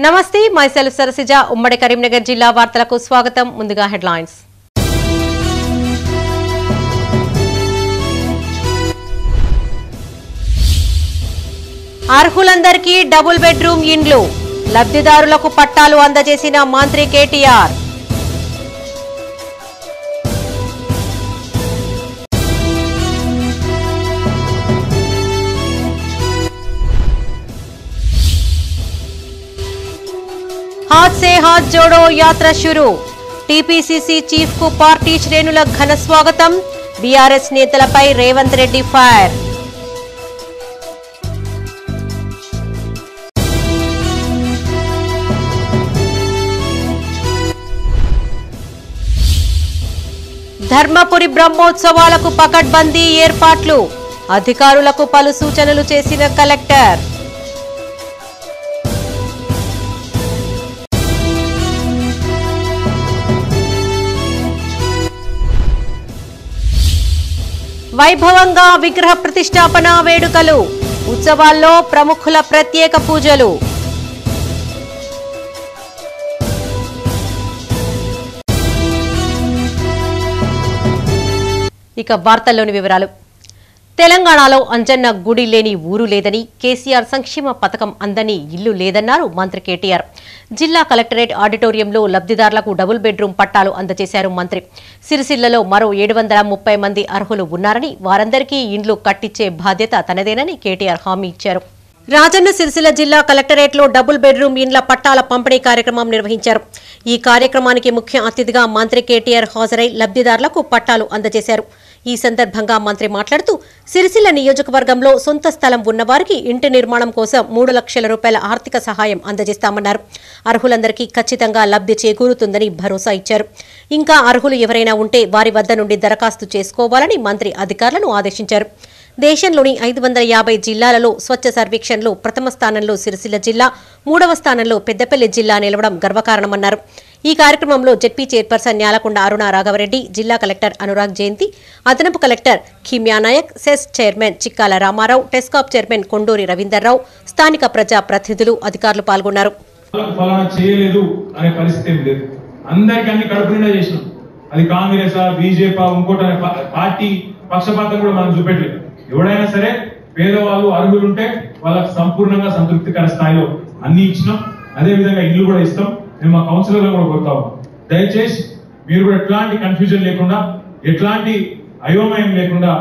నమస్తే మైసెల్ సరసిజ ఉమ్మడి కరీంనగర్ జిల్లా వార్తలకు స్వాగతం. ముందుగా హెడ్లైన్స్. అర్హులందరికీ డబుల్ బెడ్రూమ్ ఇండ్లు, లబ్ధిదారులకు పట్టాలు అందజేసిన మంత్రి కేటీఆర్. हाथ से हाथ जोड़ो यात्रा शुरू, टीपीसीसी चीफ को पार्टी श्रेणुల ఘన స్వాగతం. बीआरएस నేతలపై రేవంత్ రెడ్డి ఫైర్. ధర్మపురి బ్రహ్మోత్సవాలకు పకడ్బందీ ఏర్పాట్లు, అధికారులకు పలు సూచనలు చేసిన కలెక్టర్. వైభవంగా విగ్రహ ప్రతిష్టాపన వేడుకలు, ఉత్సవాల్లో ప్రముఖుల ప్రత్యేక పూజలు. ఇక వార్తల్లోని వివరాలు. తెలంగాణలో అంజన్న గుడి లేని ఊరు లేదని, కేసీఆర్ సంక్షేమ పథకం అందని ఇల్లు లేదన్నారు మంత్రి కేటీఆర్. జిల్లా కలెక్టరేట్ ఆడిటోరియంలో లబ్ధిదారులకు డబుల్ బెడ్రూమ్ పట్టాలు అందజేశారు మంత్రి. సిరిసిల్లలో మరో 730 మంది అర్హులు ఉన్నారని, వారందరికీ ఇండ్లు కట్టించే బాధ్యత తనదేనని కేటీఆర్ హామీ ఇచ్చారు. రాజన్న సిరిసిల్ల జిల్లా కలెక్టరేట్లో డబుల్ బెడ్రూమ్ ఇండ్ల పట్టాల పంపిణీ కార్యక్రమం నిర్వహించారు. ఈ కార్యక్రమానికి ముఖ్య అతిథిగా మంత్రి కేటీఆర్ హాజరై లబ్ధిదారులకు పట్టాలు అందజేశారు. ఈ సందర్భంగా మంత్రి మాట్లాడుతూ, సిరిసిల్ల నియోజకవర్గంలో సొంత స్థలం ఉన్నవారికి ఇంటి నిర్మాణం కోసం 3 లక్షల రూపాయల ఆర్థిక సహాయం అందజేస్తామన్నారు. అర్హులందరికీ ఖచ్చితంగా లబ్ధి చేకూరుతుందని భరోసా ఇచ్చారు. ఇంకా అర్హులు ఎవరైనా ఉంటే వారి వద్ద నుండి దరఖాస్తు చేసుకోవాలని మంత్రి అధికారులను ఆదేశించారు. దేశంలోని 550 జిల్లాలలో స్వచ్ఛ సర్వేక్షణలో ప్రథమ స్థానంలో సిరిసిల్ల జిల్లా, 3వ స్థానంలో పెద్దపల్లి జిల్లా నిలవడం గర్వకారణమన్నారు. ఈ కార్యక్రమంలో జెడ్పీ చైర్పర్సన్ న్యాలకొండ అరుణ రాఘవరెడ్డి, జిల్లా కలెక్టర్ అనురాగ్ జయంతి, అదనపు collector Kimya Naik, cess chairman Chikkala Ramarao, TESCAB chairman Konduri Ravinder Rao, స్థానిక ప్రజా ప్రతినిధులు, అధికారులు పాల్గొన్నారు. అది కాంగ్రెస్ బీజేపీ ఇంకోటి పార్టీ పక్షపాతం కూడా మనం చూపెట్టలేదు. ఎవడైనా సరే పేదవాళ్ళు అర్హులుంటే వాళ్ళకి సంపూర్ణంగా సంతృప్తికర స్థాయిలో అన్ని ఇచ్చినాం. అదే విధంగా ఇల్లు కూడా ఇస్తాం. మేము మా కౌన్సిలర్లు కూడా కోరుతాము, దయచేసి మీరు కూడా ఎట్లాంటి కన్ఫ్యూజన్ లేకుండా, ఎట్లాంటి అయోమయం లేకుండా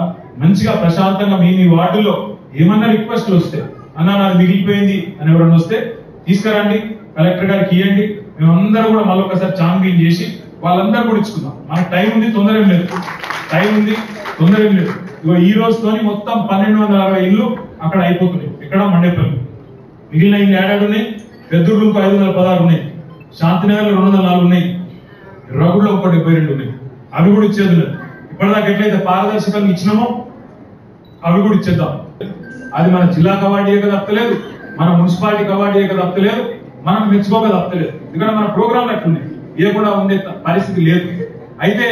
మంచిగా ప్రశాంతంగా మీ వార్డుల్లో ఏమన్నా రిక్వెస్ట్లు వస్తే, అన్నా నాది మిగిలిపోయింది అని ఎవరన్నా వస్తే తీసుకురండి, కలెక్టర్ గారికి ఇవ్వండి. మేమందరూ కూడా మళ్ళీ ఒకసారి ఛాంపియన్ చేసి వాళ్ళందరూ కూడా ఇచ్చుకుందాం. మనకు టైం ఉంది, తొందర ఏం లేదు, టైం ఉంది, తొందర ఏం లేదు. ఇగో ఈ రోజుతోని మొత్తం 1260 ఇల్లు అక్కడ అయిపోతున్నాయి. ఇక్కడ మండేపల్లి మిగిలిన ఇల్లు ఏడాడు ఉన్నాయి. పెద్దూరుకు 516 ఉన్నాయి, శాంతినగర్ 204 ఉన్నాయి, రఘుడులో 172 ఉన్నాయి. అవి కూడా ఇచ్చేది లేదు. ఇప్పటిదాకా ఎట్లయితే పారదర్శకంగా ఇచ్చినామో అవి కూడా ఇచ్చేద్దాం. అది మన జిల్లా కవాడియక తప్పలేదు, మన మున్సిపాలిటీ కవాడియక తప్పలేదు, మనం మెచ్చుకోక తప్పలేదు. ఎందుకంటే మన ప్రోగ్రాంలు అట్లున్నాయి, ఏ కూడా ఉండే పరిస్థితి లేదు. అయితే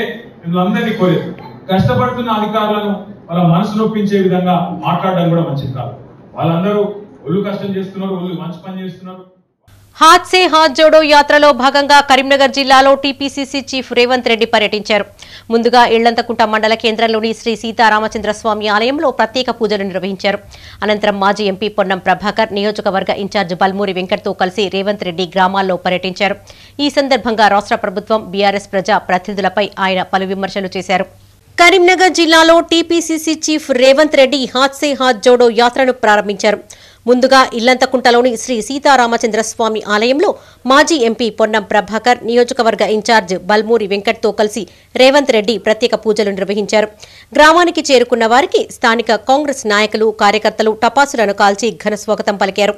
మిమ్మల్ని కోరేది, కష్టపడుతున్న అధికారులను వాళ్ళ మనసు నొప్పించే విధంగా మాట్లాడడం కూడా మంచిది కాదు. వాళ్ళందరూ ఒళ్ళు కష్టం చేస్తున్నారు, ఒళ్ళు మంచి పని చేస్తున్నారు. హాత్ సే హాత్ జోడో యాత్రలో భాగంగా కరీంనగర్ జిల్లాలో టీపీసీసీ చీఫ్ రేవంత్ రెడ్డి పర్యటించారు. ముందుగా ఇళ్లంతకుంట మండల కేంద్రంలోని శ్రీ సీతారామచంద్రస్వామి ఆలయంలో ప్రత్యేక పూజలు నిర్వహించారు. అనంతరం మాజీ ఎంపీ పొన్నం ప్రభాకర్, నియోజకవర్గ ఇన్ఛార్జ్ బల్మూరి వెంకట్తో కలిసి రేవంత్ రెడ్డి గ్రామాల్లో పర్యటించారు. ఈ సందర్భంగా రాష్ట్ర ప్రభుత్వం, బీఆర్ఎస్ ప్రజా ప్రతినిధులపై ఆయన పలు విమర్శలు చేశారు. కరీంనగర్ జిల్లాలో టీపీసీసీ చీఫ్ రేవంత్ రెడ్డి హాత్ సే హాత్ జోడో యాత్రను ప్రారంభించారు. ముందుగా ఇల్లంతకుంటలోని శ్రీ సీతారామచంద్రస్వామి ఆలయంలో మాజీ ఎంపీ పొన్నం ప్రభాకర్, నియోజకవర్గ ఇన్ఛార్జ్ బల్మూరి వెంకట్తో కలిసి రేవంత్ రెడ్డి ప్రత్యేక పూజలు నిర్వహించారు. గ్రామానికి చేరుకున్న వారికి స్థానిక కాంగ్రెస్ నాయకులు, కార్యకర్తలు టపాసులను కాల్చి ఘన స్వాగతం పలికారు.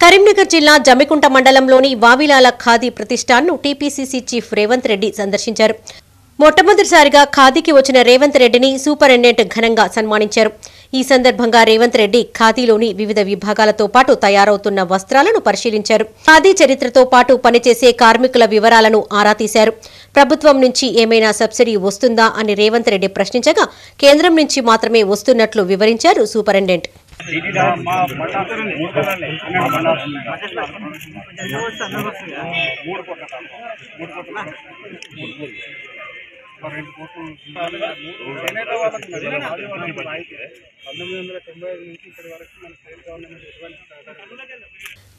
కరీంనగర్ జిల్లా జమ్మికుంట మండలంలోని వావిలాల ఖాదీ ప్రతిష్టాన్ను టీపీసీసీ చీఫ్ రేవంత్ రెడ్డి సందర్శించారు. మొట్టమొదటిసారిగా ఖాదీకి వచ్చిన రేవంత్ రెడ్డిని సూపరింటెండెంట్ ఘనంగా సన్మానించారు. ఈ సందర్భంగా రేవంత్ రెడ్డి ఖాదీలోని వివిధ విభాగాలతో పాటు తయారవుతున్న వస్త్రాలను పరిశీలించారు. ఖాదీ చరిత్రతో పాటు పనిచేసే కార్మికుల వివరాలను ఆరా తీశారు. ప్రభుత్వం నుంచి ఏమైనా సబ్సిడీ వస్తుందా అని రేవంత్ రెడ్డి ప్రశ్నించగా కేంద్రం నుంచి మాత్రమే వస్తున్నట్లు వివరించారు సూపరింటెండెంట్.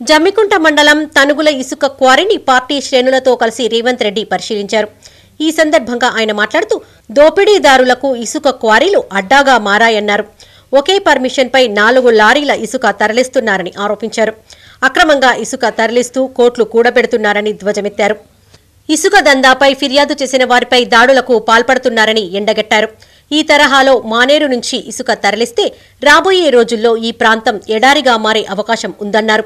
జమ్మికుంట మండలం తనుగుల ఇసుక క్వారీని పార్టీ శ్రేణులతో కలిసి రేవంత్ రెడ్డి పరిశీలించారు. ఈ సందర్భంగా ఆయన మాట్లాడుతూ దోపిడీదారులకు ఇసుక క్వారీలు అడ్డాగా మారాయన్నారు. ఒకే పర్మిషన్పై 4 లారీల ఇసుక తరలిస్తున్నారని ఆరోపించారు. అక్రమంగా ఇసుక తరలిస్తూ కోట్లు కూడబెడుతున్నారని ధ్వజమెత్తారు. ఇసుక దందాపై ఫిర్యాదు చేసిన వారిపై దాడులకు పాల్పడుతున్నారని ఎండగట్టారు. ఈ తరహాలో మానేరు నుంచి ఇసుక తరలిస్తే రాబోయే రోజుల్లో ఈ ప్రాంతం ఎడారిగా మారే అవకాశం ఉందన్నారు.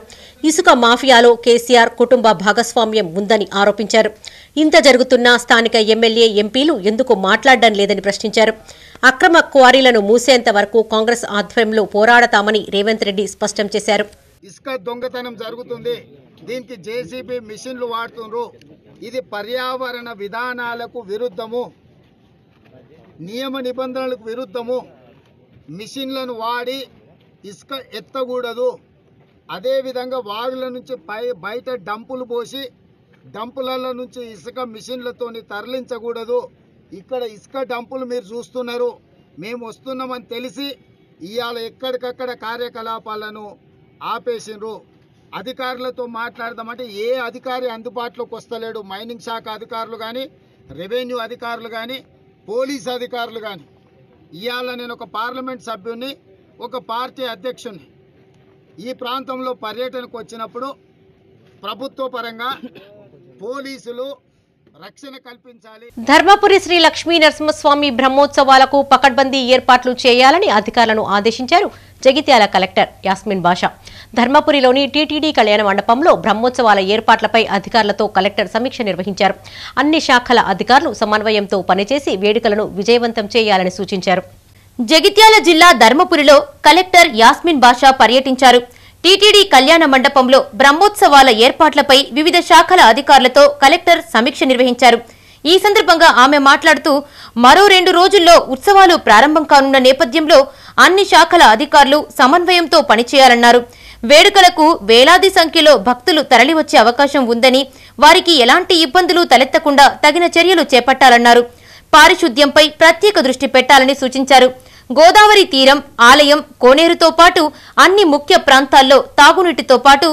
ఇసుక మాఫియాలో కేసీఆర్ కుటుంబ భాగస్వామ్యం ఉందని ఆరోపించారు. ఇంత జరుగుతున్నా స్థానిక ఎమ్మెల్యే, ఎంపీలు ఎందుకు మాట్లాడడం లేదని ప్రశ్నించారు. అక్రమ క్వారీలను మూసేంత వరకు కాంగ్రెస్ ఆధ్వర్యంలో పోరాడతామని రేవంత్ రెడ్డి స్పష్టం చేశారు. ఇసుక దొంగతనం జరుగుతుంది, దీనికి జేసీబీ మిషన్లు వాడుతున్నారు. ఇది పర్యావరణ విధానాలకు విరుద్ధము, నియమ నిబంధనలకు విరుద్ధము. మిషన్లను వాడి ఇసుక ఎత్తకూడదు. అదేవిధంగా వాగుల నుంచి బయట డంపులు పోసి డంపుల నుంచి ఇసుక మిషన్లతోని తరలించకూడదు. ఇక్కడ ఇసుక డంపులు మీరు చూస్తున్నారు. మేము వస్తున్నామని తెలిసి ఇవాళ ఎక్కడికక్కడ కార్యకలాపాలను ఆపేసిండ్రు. అధికారులతో మాట్లాడదామంటే ఏ అధికారి అందుబాటులోకి వస్తలేడు. మైనింగ్ శాఖ అధికారులు కానీ, రెవెన్యూ అధికారులు కానీ, పోలీస్ అధికారులు కానీ. ఇవాళ నేను ఒక పార్లమెంట్ సభ్యుని, ఒక పార్టీ అధ్యక్షుని ఈ ప్రాంతంలో పర్యటనకు వచ్చినప్పుడు ప్రభుత్వ పరంగా పోలీసులు రక్షణ కల్పించాలి. ధర్మపురి శ్రీ లక్ష్మీ నరసింహస్వామి బ్రహ్మోత్సవాలకు పకడ్బందీ ఏర్పాట్లు చేయాలని అధికారులను ఆదేశించారు జగిత్యాల కలెక్టర్ యాస్మిన్ బాషా. ధర్మపురిలోని టీటీడీ కళ్యాణ మండపంలో బ్రహ్మోత్సవాల ఏర్పాట్లపై అధికారులతో కలెక్టర్ సమీక్ష నిర్వహించారు. అన్ని శాఖల అధికారులు సమన్వయంతో పనిచేసి వేడుకలను విజయవంతం చేయాలని సూచించారు. జగిత్యాల జిల్లా ధర్మపురిలో కలెక్టర్ యాస్మిన్ బాషా పర్యటించారు. టీటీడీ కళ్యాణ మండపంలో బ్రహ్మోత్సవాల ఏర్పాట్లపై వివిధ శాఖల అధికారులతో కలెక్టర్ సమీక్ష నిర్వహించారు. ఈ సందర్భంగా ఆమె మాట్లాడుతూ మరో 2 రోజుల్లో ఉత్సవాలు ప్రారంభం కానున్న నేపథ్యంలో అన్ని శాఖల అధికారులు సమన్వయంతో పనిచేయాలన్నారు. వేడుకలకు వేలాది సంఖ్యలో భక్తులు తరలివచ్చే అవకాశం ఉందని, వారికి ఎలాంటి ఇబ్బందులు తలెత్తకుండా తగిన చర్యలు చేపట్టాలన్నారు. పారిశుద్ధ్యంపై ప్రత్యేక దృష్టి పెట్టాలని సూచించారు. గోదావరి తీరం, ఆలయం, కోనేరుతో పాటు అన్ని ముఖ్య ప్రాంతాల్లో తాగునీటితో పాటు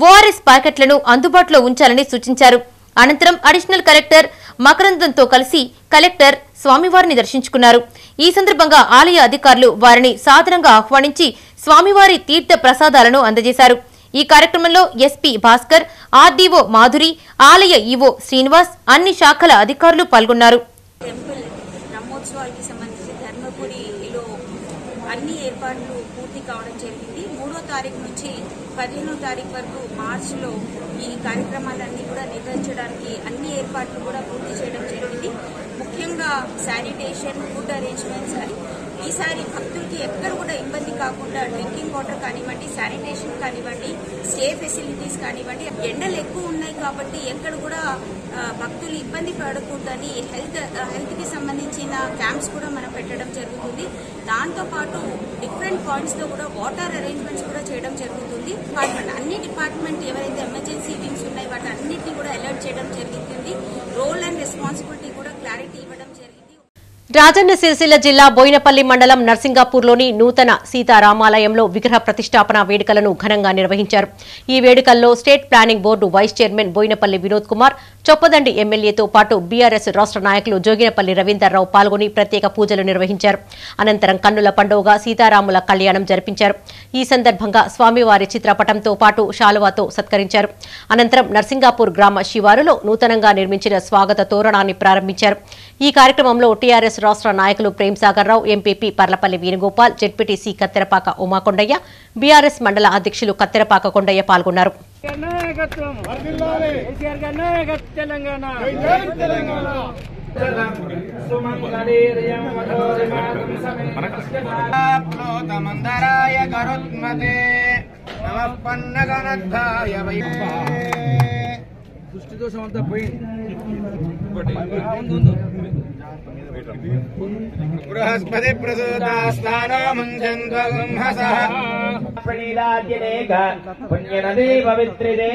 ఓఆర్ఎస్ ప్యాకెట్లను అందుబాటులో ఉంచాలని సూచించారు. అనంతరం అడిషనల్ కలెక్టర్ మకరందంతో కలిసి కలెక్టర్ స్వామివారిని దర్శించుకున్నారు. ఈ సందర్భంగా ఆలయ అధికారులు వారిని సాదరంగా ఆహ్వానించి స్వామివారి తీర్థ ప్రసాదాలను అందజేశారు. ఈ కార్యక్రమంలో ఎస్పీ భాస్కర్, ఆర్డీఓ మాధురి, ఆలయ ఈవో శ్రీనివాస్, అన్ని శాఖల అధికారులు పాల్గొన్నారు. బ్రహ్మోత్సవాలకి సంబంధించి ధర్మపురిలో అన్ని ఏర్పాట్లు పూర్తి కావడం జరిగింది. 3వ తారీఖు నుంచి 15వ తారీఖు వరకు మార్చిలో ఈ కార్యక్రమాలన్నీ కూడా నిర్వహించడానికి అన్ని ఏర్పాట్లు కూడా పూర్తి చేయడం జరిగింది. ముఖ్యంగా శానిటేషన్, ఫుడ్ అరేంజ్మెంట్స్ అని ఈసారి భక్తులకి ఎక్కడ కూడా ఇబ్బంది కాకుండా డ్రింకింగ్ వాటర్ కానివ్వండి, శానిటేషన్ కానివ్వండి, స్టే ఫెసిలిటీస్ కానివ్వండి, ఎండలు ఎక్కువ ఉన్నాయి కాబట్టి ఎక్కడ కూడా భక్తులు ఇబ్బంది పడకూడదని హెల్త్ కి సంబంధించిన క్యాంప్స్ కూడా మనం పెట్టడం జరుగుతుంది. దాంతోపాటు డిఫరెంట్ పాయింట్స్ లో కూడా వాటర్ అరేంజ్మెంట్స్ కూడా చేయడం జరుగుతుంది. అన్ని డిపార్ట్మెంట్ ఎవరైతే ఎమర్జెన్సీ వింగ్స్ ఉన్నాయి వాటి అన్నింటినీ కూడా అలర్ట్ చేయడం జరుగుతుంది. రోల్ అండ్ రెస్పాన్సిబిలిటీ కూడా క్లారిటీ ఇవ్వడం జరిగింది. రాజన్న సిరిసిల్ల జిల్లా బోయినపల్లి మండలం నర్సింగాపూర్లోని నూతన సీతారామాలయంలో విగ్రహ ప్రతిష్టాపన వేడుకలను ఘనంగా నిర్వహించారు. ఈ వేడుకల్లో state planning board vice chairman Boinapalli Vinod Kumar, Choppadandi ఎమ్మెల్యేతో పాటు బీఆర్ఎస్ రాష్ట్ర నాయకులు జోగినపల్లి రవీందర్రావు పాల్గొని ప్రత్యేక పూజలు నిర్వహించారు. అనంతరం కన్నుల పండుగగా సీతారాముల కళ్యాణం జరిపించారు. ఈ సందర్భంగా స్వామివారి చిత్రపటంతో పాటు శాలువాతో సత్కరించారు. అనంతరం నర్సింగాపూర్ గ్రామ శివారులో నూతనంగా నిర్మించిన స్వాగత తోరణాన్ని ప్రారంభించారు. ఈ కార్యక్రమంలో టీఆర్ఎస్ రాష్ట్ర నాయకులు Prem Sagar Rao, MPP Parlapalli Venugopal, ZPTC Katterapaka Umakondaiah, BRS మండల అధ్యక్షులు కత్తెరపాక కొండయ్య పాల్గొన్నారు. మందరాయ గరుత్మతే నమః పన్నగనద్ధాయ వై దృష్టి దోషం అంతా పోయింది. బృహస్పతి ప్రసూతాస్థానో ముంజంధ్వగుంహసః ప్రణీలాద్యనేక పుణ్యనదీ పవిత్రిదే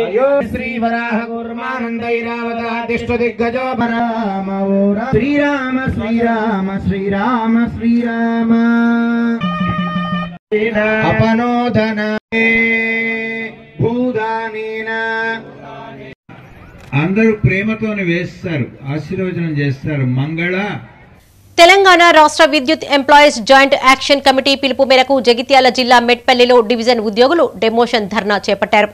అయో శ్రీవరాహ కూర్మానందైరావతాదిష్టు దిగ్గజో రామ ఓ శ్రీరామ శ్రీరామ శ్రీరామ శ్రీరామ అపనోదన భూదానేన అందరూ ప్రేమతోనే వేస్తారు, ఆశీర్వచనం చేస్తారు. మంగళ. తెలంగాణ రాష్ట్ర విద్యుత్ ఎంప్లాయీస్ జాయింట్ యాక్షన్ కమిటీ పిలుపు మేరకు జగిత్యాల జిల్లా మెట్పల్లిలో డివిజన్ ఉద్యోగులు డెమోషన్ ధర్నా చేపట్టారు.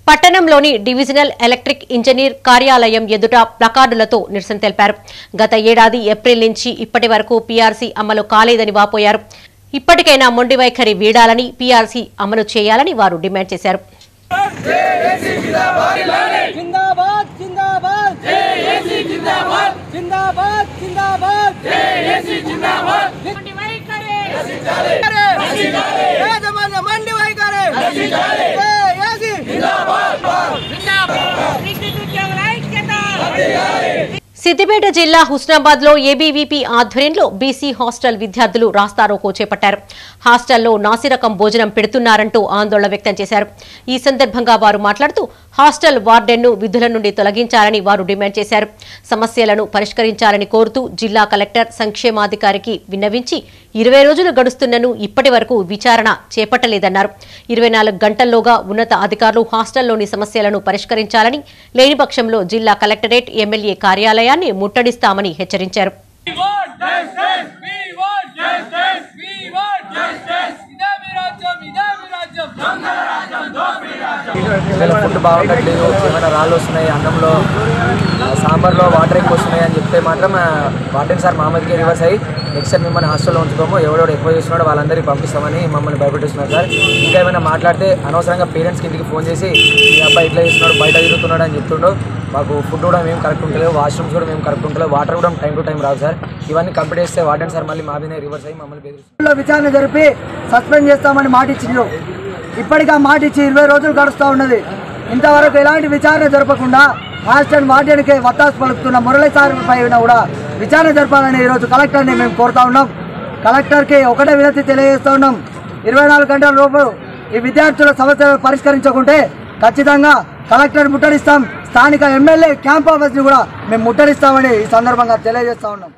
పట్టణంలోని డివిజనల్ ఎలక్ట్రిక్ ఇంజనీర్ కార్యాలయం ఎదుట ప్లకార్డులతో నిరసన తెలిపారు. గత ఏడాది ఏప్రిల్ నుంచి ఇప్పటి వరకు పీఆర్సీ అమలు కాలేదని వాపోయారు. ఇప్పటికైనా మొండి వైఖరి వీడాలని, పీఆర్సీ అమలు చేయాలని వారు డిమాండ్ చేశారు. సిద్దిపేట జిల్లా హుస్నాబాద్ లో ఏబీవీపీ ఆధ్వర్యంలో బీసీ హాస్టల్ విద్యార్థులు రాస్తారోకో చేపట్టారు. హాస్టల్లో నాసిరకం భోజనం పెడుతున్నారంటూ ఆందోళన వ్యక్తం చేశారు. ఈ సందర్భంగా వారు మాట్లాడుతూ హాస్టల్ వార్డెన్ను విధుల నుండి తొలగించాలని వారు డిమాండ్ చేశారు. సమస్యలను పరిష్కరించాలని కోరుతూ జిల్లా కలెక్టర్ సంక్షేమాధికారికి విన్నవించి 20 రోజులు గడుస్తున్నను ఇప్పటి వరకు విచారణ చేపట్టలేదన్నారు. 24 గంటల్లోగా ఉన్నత అధికారులు హాస్టల్లోని సమస్యలను పరిష్కరించాలని, లేని పక్షంలో జిల్లా కలెక్టరేట్, ఎమ్మెల్యే కార్యాలయాన్ని ముట్టడిస్తామని హెచ్చరించారు. ఫుడ్ బాగుండట్లేదు, ఏమైనా రాళ్ళు వస్తున్నాయి, అన్నంలో సాంబార్లో వాటర్ ఎక్కువ వస్తున్నాయి అని చెప్తే మాత్రం వార్డెన్ సార్ మామూలుగా రివర్స్ అయ్యి నెక్స్ట్ టైం మిమ్మల్ని హాస్టల్లో ఉంచుకోము, ఎవడెవడు ఎక్కువ చేస్తున్నాడో వాళ్ళందరికీ పంపిస్తామని మమ్మల్ని భయపెట్టిస్తున్నారు సార్. ఇంకా ఏమైనా మాట్లాడితే అనవసరంగా పేరెంట్స్కి ఇంటికి ఫోన్ చేసి మీ అబ్బాయి ఇట్లా చేస్తున్నాడు, బయట తిరుగుతున్నాడు అని చెప్తుండో. మాకు ఫుడ్ కూడా మేము కరెక్ట్ ఉంటలేవు, వాష్రూమ్స్ కూడా మేము కరెక్ట్ ఉంటలేవు, వాటర్ కూడా time to time Rao sir. ఇవన్నీ కంప్లీట్ చేస్తే వార్డెన్ సార్ మళ్ళీ మా మీద రివర్స్ అయ్యి మమ్మల్ని బెదిరిస్తున్నారు. విచారణ జరిపి సస్పెండ్ చేస్తామని మాట ఇచ్చిండ్రు. ఇప్పటికీ ఆ మాట ఇచ్చి 20 రోజులు గడుస్తూ ఉన్నది. ఇంతవరకు ఎలాంటి విచారణ జరపకుండా హాస్టల్ వార్డెన్కి వత్తాసు పలుకుతున్న మురళీ సార్ పైన కూడా విచారణ జరపాలని ఈరోజు కలెక్టర్ని మేము కోరుతా ఉన్నాం. కలెక్టర్కి ఒకటే వినతి తెలియజేస్తూ ఉన్నాం. 24 గంటల లోపు ఈ విద్యార్థుల సమస్యలు పరిష్కరించకుంటే ఖచ్చితంగా కలెక్టర్ ముట్టడిస్తాం, స్థానిక ఎమ్మెల్యే క్యాంప్ ఆఫీస్ని కూడా మేము ముట్టడిస్తామని ఈ సందర్భంగా తెలియజేస్తా ఉన్నాం.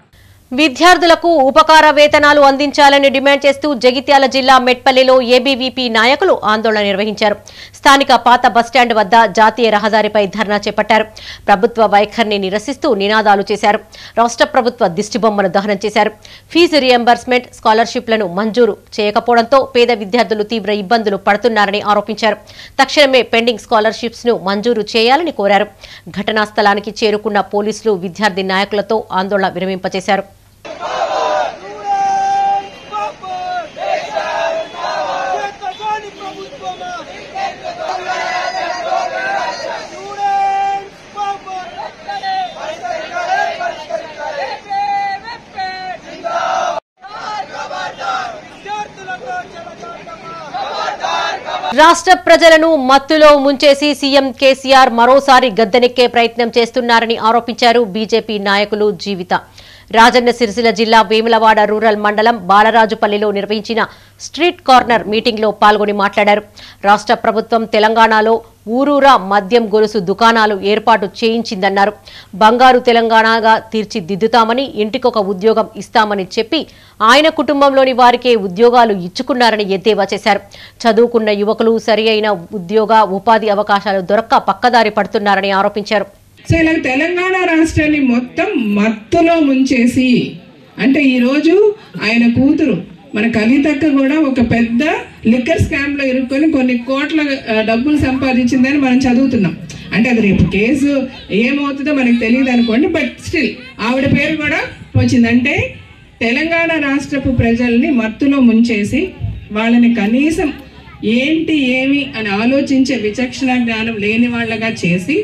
విద్యార్థులకు ఉపకార వేతనాలు అందించాలని డిమాండ్ చేస్తూ జగిత్యాల జిల్లా మెట్పల్లిలో ఏబీవీపీ నాయకులు ఆందోళన నిర్వహించారు. స్థానిక పాత బస్టాండ్ వద్ద జాతీయ రహదారిపై ధర్నా చేపట్టారు. ప్రభుత్వ వైఖరిని నిరసిస్తూ నినాదాలు చేశారు. రాష్ట్ర ప్రభుత్వ దిష్టిబొమ్మను దహనం చేశారు. ఫీజు రియంబర్స్మెంట్, స్కాలర్షిప్లను మంజూరు చేయకపోవడంతో పేద విద్యార్థులు తీవ్ర ఇబ్బందులు పడుతున్నారని ఆరోపించారు. తక్షణమే పెండింగ్ స్కాలర్షిప్స్ ను మంజూరు చేయాలని కోరారు. ఘటనా స్థలానికి చేరుకున్న పోలీసులు విద్యార్థి నాయకులతో ఆందోళన విరమింపచేశారు. రాష్ట్ర ప్రజలను మత్తులో ముంచేసి సీఎం కేసీఆర్ మరోసారి గద్దెనెక్కే ప్రయత్నం చేస్తున్నారని ఆరోపించారు బీజేపీ నాయకులు జీవిత. రాజన్న సిరిసిల్ల జిల్లా వేములవాడ రూరల్ మండలం బాలరాజుపల్లిలో నిర్వహించిన స్ట్రీట్ కార్నర్ మీటింగ్లో పాల్గొని మాట్లాడారు. రాష్ట్ర ప్రభుత్వం తెలంగాణలో ఊరూరా మద్యం గొలుసు దుకాణాలు ఏర్పాటు చేయించిందన్నారు. బంగారు తెలంగాణగా తీర్చిదిద్దుతామని, ఇంటికొక ఉద్యోగం ఇస్తామని చెప్పి ఆయన కుటుంబంలోని వారికే ఉద్యోగాలు ఇచ్చుకున్నారని ఎద్దేవా చేశారు. చదువుకున్న యువకులు సరి అయిన ఉద్యోగ ఉపాధి అవకాశాలు దొరక్క పక్కదారి పడుతున్నారని ఆరోపించారు. సో ఇలా తెలంగాణ రాష్ట్రాన్ని మొత్తం మత్తులో ముంచేసి, అంటే ఈరోజు ఆయన కూతురు మన కవితక్క కూడా ఒక పెద్ద లిక్కర్ స్కామ్ లో ఇరుక్కొని కొన్ని కోట్ల డబ్బులు సంపాదించిందని మనం చదువుతున్నాం. అంటే అది రేపు కేసు ఏమవుతుందో మనకు తెలియదు అనుకోండి, బట్ స్టిల్ ఆవిడ పేరు కూడా వచ్చింది. అంటే తెలంగాణ రాష్ట్రపు ప్రజల్ని మత్తులో ముంచేసి వాళ్ళని కనీసం ఏంటి ఏమి అని ఆలోచించే విచక్షణ జ్ఞానం లేని వాళ్ళగా చేసి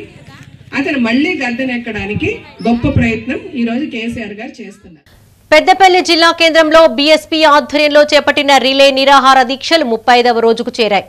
అతను మళ్ళీ గద్దెనెక్కడానికి గొప్ప ప్రయత్నం ఈరోజు కేసీఆర్ గారు చేస్తున్నారు. పెద్దపల్లి జిల్లా కేంద్రంలో బీఎస్పీ ఆధ్వర్యంలో చేపట్టిన రిలే నిరాహార దీక్షలు 35వ రోజుకు చేరాయి.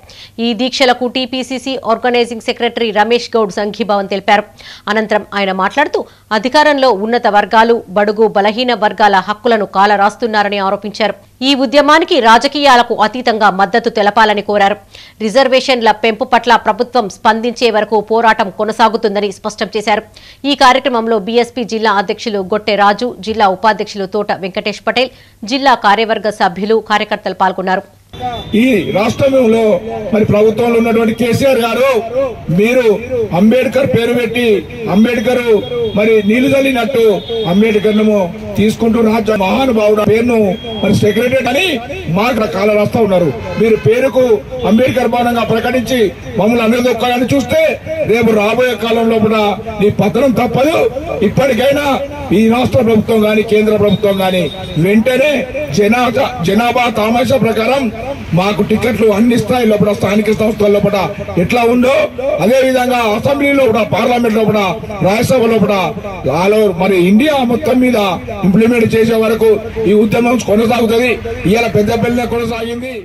ఈ దీక్షలకు TPCC organising secretary Ramesh Goud సంఘీభావం తెలిపారు. అనంతరం ఆయన మాట్లాడుతూ అధికారంలో ఉన్నత వర్గాలు, బడుగు బలహీన వర్గాల హక్కులను కాలరాస్తున్నారని ఆరోపించారు. ఈ ఉద్యమానికి రాజకీయాలకు అతీతంగా మద్దతు తెలపాలని కోరారు. రిజర్వేషన్ల పెంపు పట్ల ప్రభుత్వం స్పందించే వరకు పోరాటం కొనసాగుతుందని స్పష్టం చేశారు. ఈ కార్యక్రమంలో బీఎస్పీ జిల్లా అధ్యక్షులు గొట్టె రాజు, జిల్లా ఉపాధ్యక్షులు తోట వెంకటేష్ పటేల్, జిల్లా కార్యవర్గ సభ్యులు, కార్యకర్తలు పాల్గొన్నారు. ఈ రాష్ట్రంలో మరి ప్రభుత్వంలో ఉన్నటువంటి కేసీఆర్ గారు మీరు అంబేద్కర్ పేరు పెట్టి అంబేద్కర్ మరి నీళ్లు చల్లినట్టు అంబేద్కర్ ను తీసుకుంటూ రాజ్య మహానుభావుడు పేరును మరి సెక్రటరీ అని మాకు కాల రాస్తా ఉన్నారు. మీరు పేరుకు అంబేద్కర్ భవనంగా ప్రకటించి మమ్మల్ని అందరిదొక్కాలని చూస్తే రేపు రాబోయే కాలంలో కూడా ఈ పత్రం తప్పదు. ఇప్పటికైనా ఈ రాష్ట్ర ప్రభుత్వం గాని కేంద్ర ప్రభుత్వం గాని వెంటనే జనాభా తామాషా ప్రకారం మాకు టికెట్లు అన్ని స్థాయిలో కూడా స్థానిక సంస్థల్లో కూడా ఎట్లా ఉందో అదే విధంగా అసెంబ్లీలో కూడా పార్లమెంట్ లో కూడా రాజ్యసభలో కూడా మరి ఇండియా మొత్తం మీద ఇంప్లిమెంట్ చేసే వరకు ఈ ఉద్యమం కొనసాగుతుంది. ఇవాళ పెద్దపల్లినే కొనసాగింది.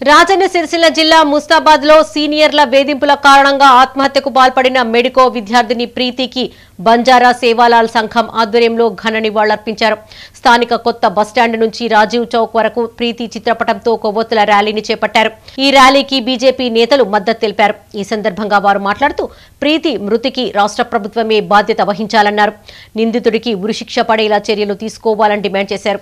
రాజన్న సిరిసిల్ల జిల్లా ముస్తాబాద్ లో సీనియర్ల వేధింపుల కారణంగా ఆత్మహత్యకు పాల్పడిన మెడికో విద్యార్థిని ప్రీతికి బంజారా సేవాలాల్ సంఘం ఆధ్వర్యంలో ఘన నివాళులర్పించారు. స్థానిక కొత్త బస్టాండ్ నుంచి రాజీవ్ చౌక్ వరకు ప్రీతి చిత్రపటంతో కొవ్వొత్తుల ర్యాలీని చేపట్టారు. ఈ ర్యాలీకి బీజేపీ నేతలు మద్దతు తెలిపారు. ఈ సందర్భంగా వారు మాట్లాడుతూ ప్రీతి మృతికి రాష్ట్ర ప్రభుత్వమే బాధ్యత వహించాలన్నారు. నిందితుడికి ఉరిశిక్ష పడేలా చర్యలు తీసుకోవాలని డిమాండ్ చేశారు.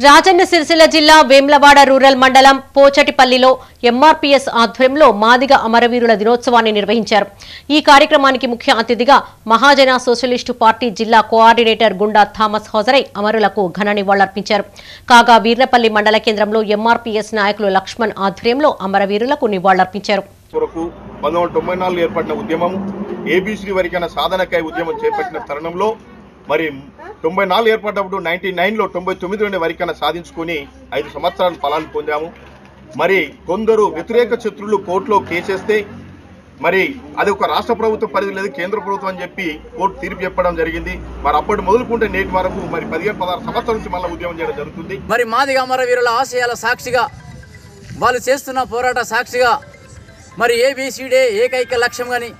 రాజన్న సిరిసిల్ల జిల్లా వేమ్లవాడ రూరల్ మండలం పోచటిపల్లిలో ఎంఆర్పీఎస్ ఆధ్వర్యంలో మాదిగ అమరవీరుల దినోత్సవాన్ని నిర్వహించారు. ఈ కార్యక్రమానికి ముఖ్య అతిథిగా మహాజన సోషలిస్టు పార్టీ జిల్లా కోఆర్డినేటర్ గుండా థామస్ హాజరై అమరులకు ఘన నివాళులర్పించారు. కాగా వీర్లపల్లి మండల కేంద్రంలో ఎంఆర్పీఎస్ నాయకులు లక్ష్మణ్ ఆధ్వర్యంలో అమరవీరులకు నివాళులర్పించారు. 1994 ఏర్పడిన ఉద్యమం ఏబీసీ వరకైన సాధనకై ఉద్యమం చేపట్టిన తరుణంలో మరి 94 ఏర్పడ్డప్పుడు 99లో 99 వరకైనా సాధించుకుని 5 సంవత్సరాలు ఫలాలు పొందాము. మరి కొందరు వ్యతిరేక శత్రులు కోర్టులో కేసేస్తే మరి అది ఒక రాష్ట్ర ప్రభుత్వ పరిధి లేదు, కేంద్ర ప్రభుత్వం అని చెప్పి కోర్టు తీర్పు చెప్పడం జరిగింది. మరి అప్పటి మొదలుకుంటే నేటి వరకు మరి 15-16 సంవత్సరాల నుంచి మళ్ళీ ఉద్యమం చేయడం జరుగుతుంది. మరి మాదిగ అమరవీరుల ఆశయాల సాక్షిగా వాళ్ళు చేస్తున్న పోరాట సాక్షిగా మరి ఏబీసీడే ఏకైక లక్ష్యం కానీ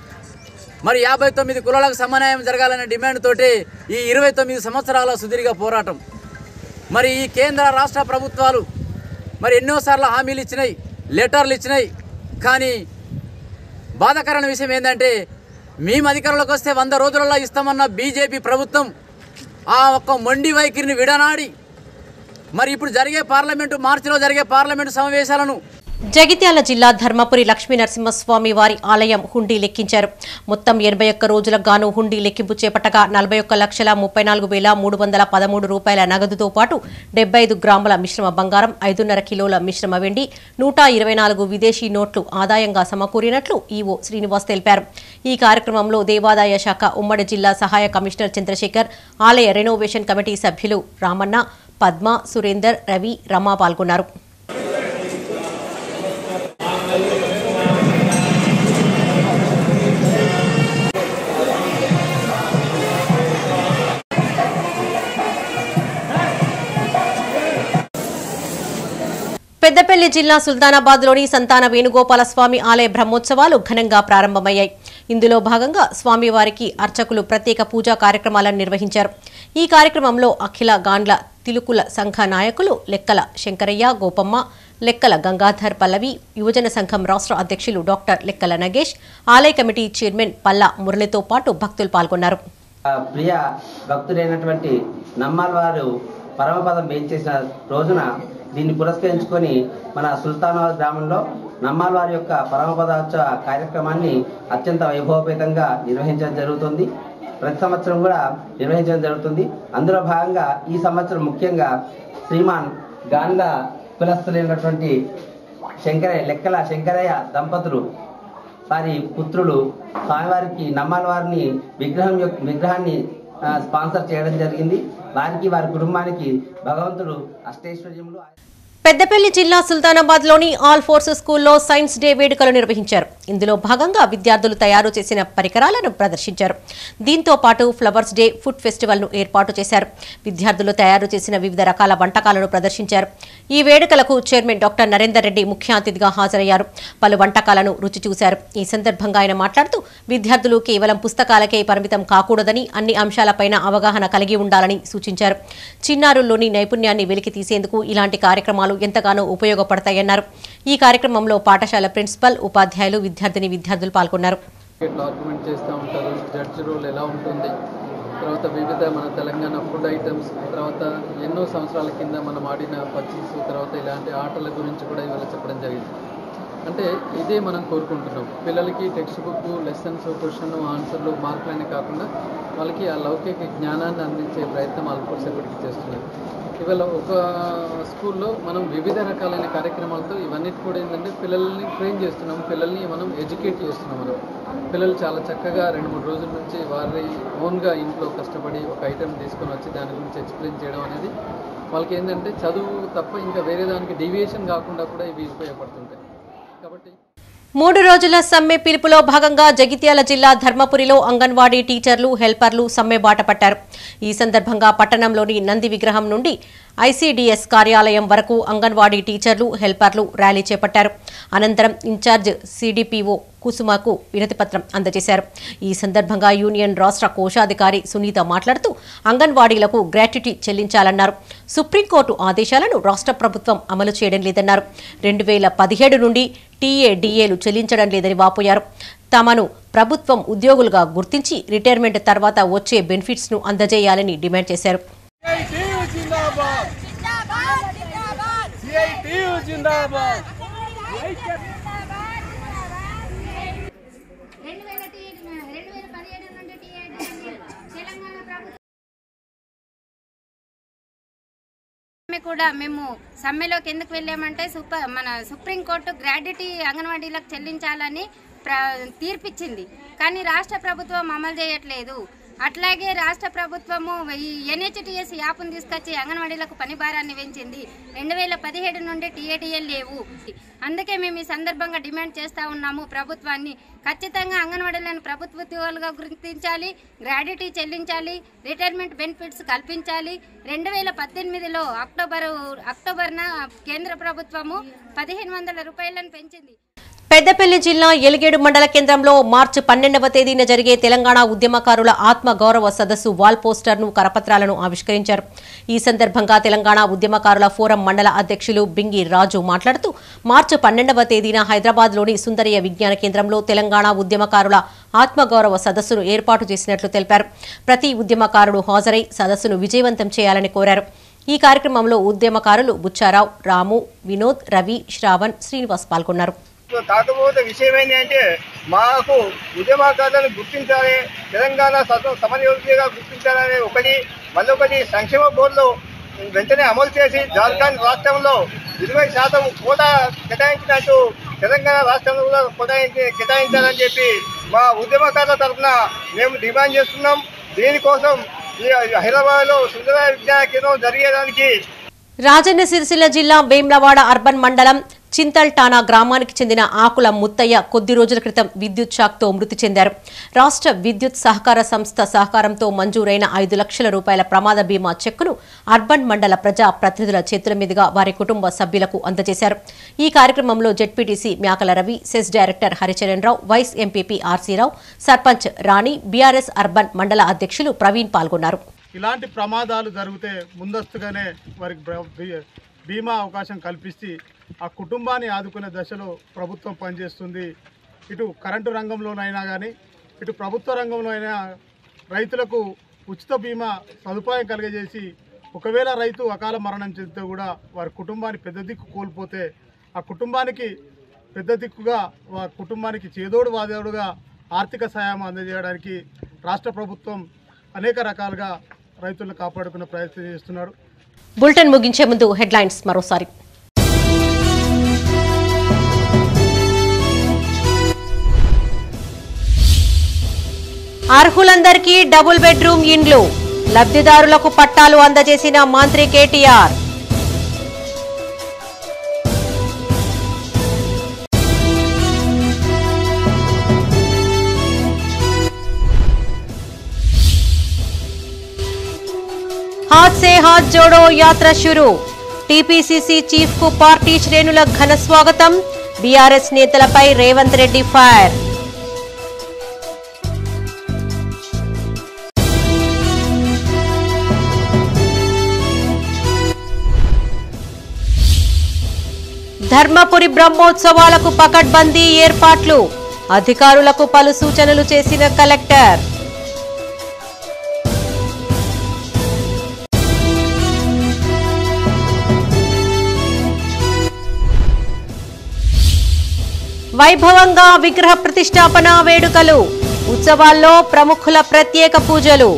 మరి 59 కులాలకు సమన్వయం జరగాలనే డిమాండ్ తోటి ఈ 29 సంవత్సరాల సుదీర్ఘ పోరాటం. మరి ఈ కేంద్ర రాష్ట్ర ప్రభుత్వాలు మరి ఎన్నోసార్లు హామీలు ఇచ్చినాయి, లెటర్లు ఇచ్చినాయి. కానీ బాధాకరమైన విషయం ఏంటంటే మేము అధికారంలోకి వస్తే 100 రోజులలో ఇస్తామన్న బీజేపీ ప్రభుత్వం ఆ ఒక్క మొండి వైఖరిని విడనాడి మరి ఇప్పుడు జరిగే మార్చిలో జరిగే పార్లమెంటు సమావేశాలను జగిత్యాల జిల్లా ధర్మపురి లక్ష్మీ నరసింహస్వామి వారి ఆలయం హుండీ లెక్కించారు. మొత్తం 81 రోజులకు గాను హుండీ లెక్కింపు చేపట్టగా 41,34,313 రూపాయల నగదుతో పాటు 75 గ్రాముల మిశ్రమ బంగారం, 5.5 కిలోల మిశ్రమ వెండి, 124 విదేశీ నోట్లు ఆదాయంగా సమకూరినట్లు ఈవో శ్రీనివాస్ తెలిపారు. ఈ కార్యక్రమంలో దేవాదాయ శాఖ ఉమ్మడి జిల్లా సహాయ కమిషనర్ చంద్రశేఖర్, ఆలయ రెనోవేషన్ కమిటీ సభ్యులు రామన్న, పద్మ, సురేందర్, రవి, రమ పాల్గొన్నారు. పెద్దపల్లి జిల్లా సుల్తానాబాద్లోని సంతాన వేణుగోపాలస్వామి ఆలయ బ్రహ్మోత్సవాలు ఘనంగా ప్రారంభమయ్యాయి. ఇందులో భాగంగా స్వామివారికి అర్చకులు ప్రత్యేక పూజా కార్యక్రమాలను నిర్వహించారు. ఈ కార్యక్రమంలో అఖిల గాండ్ల తిలుకుల సంఘ నాయకులు లెక్కల శంకరయ్య, గోపమ్మ, లెక్కల గంగాధర్ పల్లవి, యువజన సంఘం రాష్ట్ర అధ్యక్షులు డాక్టర్ లెక్కల నగేష్, ఆలయ కమిటీ చైర్మన్ పల్లా మురళితో పాటు భక్తులు పాల్గొన్నారు. ప్రియ భక్తులైనటువంటి నమ్మాల్వారు పరమపదం వేయించేసిన రోజున దీన్ని పురస్కరించుకొని మన సుల్తానాబాద్ గ్రామంలో నమ్మాల్వారి యొక్క పరమపదోత్సవ కార్యక్రమాన్ని అత్యంత వైభవపేతంగా నిర్వహించడం జరుగుతుంది. ప్రతి సంవత్సరం కూడా నిర్వహించడం జరుగుతుంది. అందులో భాగంగా ఈ సంవత్సరం ముఖ్యంగా శ్రీమాన్ గాండ్ల కులస్తులైనటువంటి లెక్కల శంకరయ్య దంపతులు వారి పుత్రులు స్వామివారికి నమ్మాల వారిని విగ్రహాన్ని స్పాన్సర్ చేయడం జరిగింది. వారికి వారి కుటుంబానికి భగవంతుడు అష్టైశ్వర్యములు. పెద్దపల్లి జిల్లా సుల్తానాబాద్లోని ఆల్ ఫోర్స్ స్కూల్లో సైన్స్ డే వేడుకలు నిర్వహించారు. ఇందులో భాగంగా విద్యార్థులు తయారు చేసిన పరికరాలను ప్రదర్శించారు. దీంతో పాటు ఫ్లవర్స్ డే, ఫుడ్ ఫెస్టివల్ను ఏర్పాటు చేశారు. విద్యార్థులు తయారు చేసిన వివిధ రకాల వంటకాలను ప్రదర్శించారు. ఈ వేడుకలకు చైర్మన్ డాక్టర్ నరేందర్ రెడ్డి ముఖ్య అతిథిగా హాజరయ్యారు. పలు వంటకాలను రుచి చూశారు. ఈ సందర్భంగా ఆయన మాట్లాడుతూ విద్యార్థులు కేవలం పుస్తకాలకే పరిమితం కాకూడదని, అన్ని అంశాలపైన అవగాహన కలిగి ఉండాలని సూచించారు. చిన్నారుల్లోని నైపుణ్యాన్ని వెలికి తీసేందుకు ఇలాంటి కార్యక్రమాలు ఎంతగానో ఉపయోగపడతాయన్నారు. ఈ కార్యక్రమంలో పాఠశాల ప్రిన్సిపల్, ఉపాధ్యాయులు, విద్యార్థులు పాల్గొన్నారు. ఆర్గ్యుమెంట్ చేస్తూ ఉంటారు, జడ్జి రోల్ ఎలా ఉంటుంది, తర్వాత వివిధ మన తెలంగాణ ఫుడ్ ఐటమ్స్, తర్వాత ఎన్నో సంవత్సరాల కింద మనం ఆడిన పచ్చీస్, తర్వాత ఇలాంటి ఆటల గురించి కూడా ఇవాళ చెప్పడం జరిగింది. అంటే ఇదే మనం కోరుకుంటున్నాం. పిల్లలకి టెక్స్ట్ బుక్, లెసన్స్, క్వశ్చన్ ఆన్సర్లు, మార్కులనే కాకుండా వాళ్ళకి ఆ లౌకిక జ్ఞానాన్ని అందించే ప్రయత్నం ఆల్ఫోర్స్ ఎప్పటికీ చేస్తున్నారు. ఇవాళ ఒక స్కూల్లో మనం వివిధ రకాలైన కార్యక్రమాలతో ఇవన్నిటి కూడా ఏంటంటే పిల్లల్ని ట్రైన్ చేస్తున్నాం, పిల్లల్ని మనం ఎడ్యుకేట్ చేస్తున్నాం. మనం పిల్లలు చాలా చక్కగా 2-3 రోజుల నుంచి వారి ఓన్గా ఇంట్లో కష్టపడి ఒక ఐటెం తీసుకొని వచ్చి దాని గురించి ఎక్స్ప్లెయిన్ చేయడం అనేది వాళ్ళకి ఏంటంటే చదువు తప్ప ఇంకా వేరే దానికి డీవియేషన్ కాకుండా కూడా ఇవి ఉపయోగపడుతుంటాయి. కాబట్టి 3 రోజుల సమ్మె పిలుపులో భాగంగా జగిత్యాల జిల్లా ధర్మపురిలో అంగన్వాడీ టీచర్లు, హెల్పర్లు సమ్మె బాట పట్టారు. ఈ సందర్భంగా పట్టణంలోని నంది విగ్రహం నుండి ఐసీడీఎస్ కార్యాలయం వరకు అంగన్వాడీ టీచర్లు, హెల్పర్లు ర్యాలీ చేపట్టారు. అనంతరం ఇన్ఛార్జ్ సిడిపిఓ కుసుమకు వినతిపత్రం అందజేశారు. ఈ సందర్భంగా యూనియన్ రాష్ట్ర కోశాధికారి సునీత మాట్లాడుతూ అంగన్వాడీలకు గ్రాట్యుటీ చెల్లించాలన్నారు. సుప్రీంకోర్టు ఆదేశాలను రాష్ట్ర ప్రభుత్వం అమలు చేయడం లేదన్నారు. 2017 నుండి టీఏడీఏలు చెల్లించడం లేదని వాపోయారు. తమను ప్రభుత్వం ఉద్యోగులుగా గుర్తించి రిటైర్మెంట్ తర్వాత వచ్చే బెనిఫిట్స్ ను అందజేయాలని డిమాండ్ చేశారు. కూడా మేము సమ్మెలోకి ఎందుకు వెళ్ళామంటే మన సుప్రీంకోర్టు గ్రాడ్యుటీ అంగన్వాడీలకు చెల్లించాలని తీర్పిచ్చింది. కానీ రాష్ట్ర ప్రభుత్వం అమలు చేయట్లేదు. అట్లాగే రాష్ట్ర ప్రభుత్వము ఈ ఎన్హెచ్టిఎస్ యాప్ను తీసుకొచ్చి అంగన్వాడీలకు పని భారాన్ని పెంచింది. 2017 నుండి టీఏడీఎల్ లేవు. అందుకే మేము ఈ సందర్భంగా డిమాండ్ చేస్తూ ఉన్నాము ప్రభుత్వాన్ని. ఖచ్చితంగా అంగన్వాడీలను ప్రభుత్వ ఉద్యోగులుగా గుర్తించాలి, గ్రాడ్యుటీ చెల్లించాలి, రిటైర్మెంట్ బెనిఫిట్స్ కల్పించాలి. 2018లో అక్టోబర్న కేంద్ర ప్రభుత్వము 1500 రూపాయలను పెంచింది. పెద్దపల్లి జిల్లా ఎలిగేడు మండల కేంద్రంలో మార్చి 12వ తేదీన జరిగే తెలంగాణ ఉద్యమకారుల ఆత్మ గౌరవ సదస్సు వాల్ పోస్టర్ను, కరపత్రాలను ఆవిష్కరించారు. ఈ సందర్భంగా తెలంగాణ ఉద్యమకారుల ఫోరం మండల అధ్యక్షులు బింగి రాజు మాట్లాడుతూ మార్చి 12వ తేదీన హైదరాబాద్లోని సుందరయ్య విజ్ఞాన కేంద్రంలో తెలంగాణ ఉద్యమకారుల ఆత్మగౌరవ సదస్సును ఏర్పాటు చేసినట్లు తెలిపారు. ప్రతి ఉద్యమకారుడు హాజరై సదస్సును విజయవంతం చేయాలని కోరారు. ఈ కార్యక్రమంలో ఉద్యమకారులు బుచ్చారావు, రాము, వినోద్, రవి, శ్రావణ్, శ్రీనివాస్ పాల్గొన్నారు. కాకపోతే విషయం ఏంటంటే మాకు ఉద్యమకారులను గుర్తించాలి, తెలంగాణ సమరయోగిగా గుర్తించాలని ఒకటి, మళ్ళొకటి సంక్షేమ బోర్డులో వెంటనే అమలు చేసి జార్ఖండ్ రాష్ట్రంలో 20% కోటా కేటాయించినట్టు తెలంగాణ రాష్ట్రంలో కూడా కేటాయించాలని చెప్పి మా ఉద్యమకారుల తరఫున మేము డిమాండ్ చేస్తున్నాం. దీనికోసం హైదరాబాద్లో సుందరయ్య విజ్ఞాన కేంద్రం జరిగేదానికి రాజన్న సిరిసిల్ల జిల్లా వేమ్లవాడ అర్బన్ మండలం చింతల్టానా గ్రామానికి చెందిన ఆకుల ముత్తయ్య కొద్ది రోజుల క్రితం విద్యుత్ షాక్తో మృతి చెందారు. రాష్ట్ర విద్యుత్ సహకార సంస్థ సహకారంతో మంజూరైన 5 లక్షల రూపాయల ప్రమాద బీమా చెక్కును అర్బన్ మండల ప్రజా ప్రతినిధుల చేతుల మీదుగా వారి కుటుంబ సభ్యులకు అందజేశారు. ఈ కార్యక్రమంలో ZPTC Myakala Ravi, cess director Haricharan రావు, వైస్ ఎంపీపీ ఆర్సీరావు, సర్పంచ్ రాణి, బీఆర్ఎస్ అర్బన్ మండల అధ్యక్షులు ప్రవీణ్ పాల్గొన్నారు. ఇలాంటి ప్రమాదాలు జరిగితే ముందస్తుగానే వారికి బీమా అవకాశం కల్పిస్తే ఆ కుటుంబాన్ని ఆదుకునే దశలో ప్రభుత్వం పనిచేస్తుంది. ఇటు కరెంటు రంగంలోనైనా కానీ ఇటు ప్రభుత్వ రంగంలో అయినా రైతులకు ఉచిత బీమా సదుపాయం కలిగజేసి ఒకవేళ రైతు అకాల మరణం చెందితే కూడా వారి కుటుంబాన్ని పెద్ద దిక్కు కోల్పోతే ఆ కుటుంబానికి పెద్ద దిక్కుగా వారి కుటుంబానికి చేదోడు వాదోడుగా ఆర్థిక సహాయం అందజేయడానికి రాష్ట్ర ప్రభుత్వం అనేక రకాలుగా రైతులను కాపాడుకునే ప్రయత్నం చేస్తున్నారు. బులెటిన్ ముగించే ముందు హెడ్లైన్స్ మరోసారి. అర్హులందరికీ డబుల్ బెడ్రూమ్ ఇండ్లు, లబ్ధిదారులకు పట్టాలు అందజేసిన మంత్రి కేటీఆర్. హాత్ సే హాత్ జోడో యాత్ర షురు, టీపీసీసీ చీఫ్ కు పార్టీ శ్రేణుల ఘన స్వాగతం, బీఆర్ఎస్ నేతలపై రేవంత్ రెడ్డి ఫైర్. ధర్మపురి బ్రహ్మోత్సవాలకు పకడ్బందీ ఏర్పాట్లు, అధికారులకు పలు సూచనలు చేసిన కలెక్టర్. వైభవంగా విగ్రహ ప్రతిష్టాపన వేడుకలు, ఉత్సవాల్లో ప్రముఖుల ప్రత్యేక పూజలు.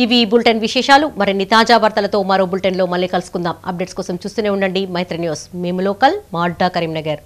ఇవి బులెటిన్ విశేషాలు. మరిన్ని తాజా వార్తలతో మరో బులెటిన్లో మళ్ళీ కలుసుకుందాం. అప్డేట్స్ కోసం చూస్తూనే ఉండండి మైత్రి న్యూస్. మేము లోకల్, మా అడ్డా కరీంనగర్.